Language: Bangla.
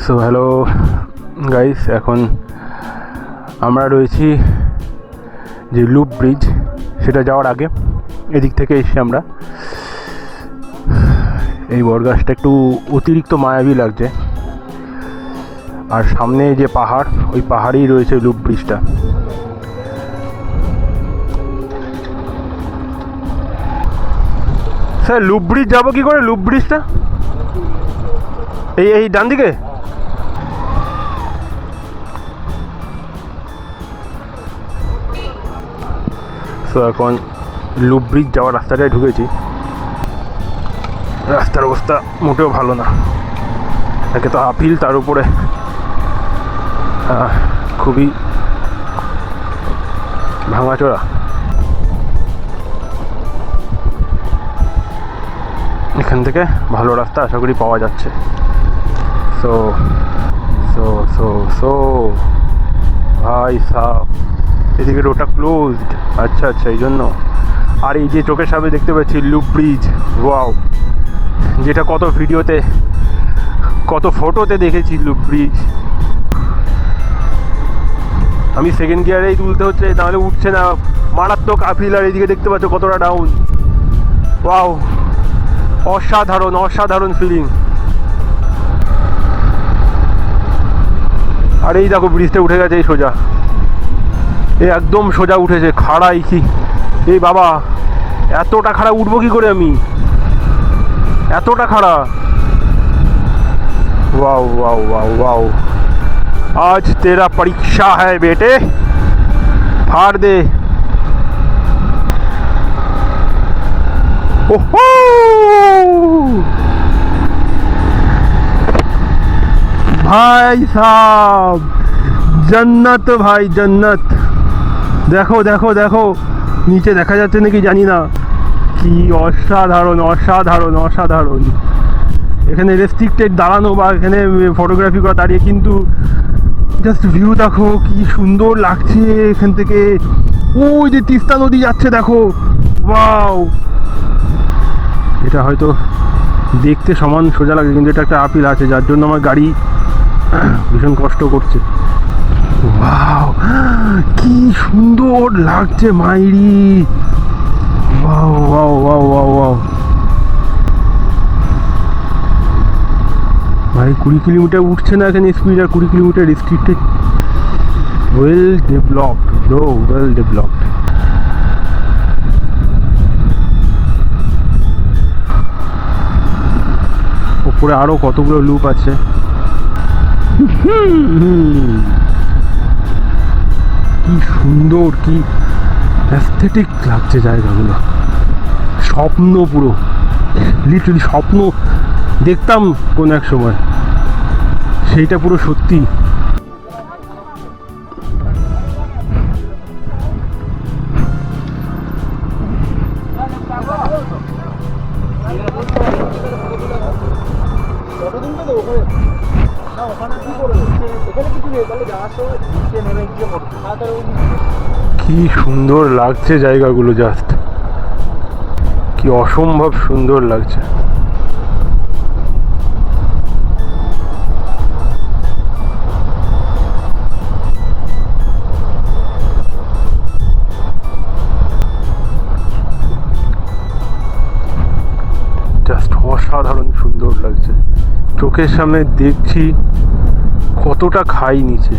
সো হ্যালো গাইস, এখন আমরা রয়েছি যে লুপ ব্রিজ, সেটা যাওয়ার আগে এদিক থেকে এসে আমরা এই বটগাছটা একটু অতিরিক্ত মায়াবী লাগছে। আর সামনে যে পাহাড়, ওই পাহাড়েই রয়েছে লুপ ব্রিজটা। স্যার লুপ ব্রিজ যাবো কি করে? লুপ ব্রিজটা এই ডান দিকে। তো এখন লুপ ব্রিজ যাওয়ার রাস্তাটায় ঢুকেছি। রাস্তার অবস্থা মোটেও ভালো না, একে তো আপিল, তার উপরে খুবই ভাঙাচোরা। এখান থেকে ভালো রাস্তা আশা করি পাওয়া যাচ্ছে। সো সো সো সো ভাই সাহ, এদিকে রোডটা ক্লোজড। আচ্ছা আচ্ছা, এই জন্য। আর এই যে চোখের সামনে দেখতে পাচ্ছি লুপ ব্রিজ, ওয়াও, যেটা কত ভিডিওতে, কত ফটোতে দেখেছি লুপ ব্রিজ। আমি সেকেন্ড গিয়ারেই তুলতে হচ্ছে, নাহলে উঠছে না, মারাত্মক আপিল। আর এদিকে দেখতে পাচ্ছ কতটা ডাউন। ওয়াও, অসাধারণ অসাধারণ ফিলিং। আর এই দেখো ব্রিজটা উঠে গেছে, এই সোজা, এই একদম সোজা উঠেছে। খাড়াই কি এই বাবা, এতটা খাড়া উঠবো কি করে আমি, এতটা খাড়া। वाओ वाओ वाओ वाओ, आज तेरा परीक्षा है बेटे, फाड़ दे। ओहो, भाई साहब, जन्नत भाई जन्नत। देखो देखो देखो, नीचे দেখা যাচ্ছে নাকি জানি না, কি অসাধারণ অসাধারণ অসাধারণ। এখানে রেস্ট্রিক্টেড দাঁড়ানো বা এখানে ফটোগ্রাফি করা দাঁড়িয়ে, কিন্তু জাস্ট ভিউ দেখো কি সুন্দর লাগছে এখান থেকে। ওই যে তিস্তা নদী যাচ্ছে দেখো, ওয়াও। এটা হয়তো দেখতে সমান সোজা লাগে, কিন্তু এটা একটা আপিল আছে, যার জন্য আমার গাড়ি ভীষণ কষ্ট করছে। ওয়াও, কি সুন্দর লাগছে মাইরি। Wow wow wow wow wow ভাই, 20 কিলোমিটার উঠছে না এখানে স্পিড, আর 20 kilometre restricted. Well developed bro, well developed. ওপরে আরো কতগুলো লুপ আছে। কি সুন্দর, কি অ্যাস্থেটিক লাগছে জায়গাগুলো। স্বপ্ন পুরো, লিটারালি স্বপ্ন দেখতাম কোন এক সময়, সেইটা পুরো সত্যি। কি সুন্দর লাগছে জায়গাগুলো, জাস্ট কি অসম্ভব সুন্দর লাগছে। জাস্ট অসাধারণ সুন্দর লাগছে। চোখের সামনে দেখছি কতটা খাই নিচে।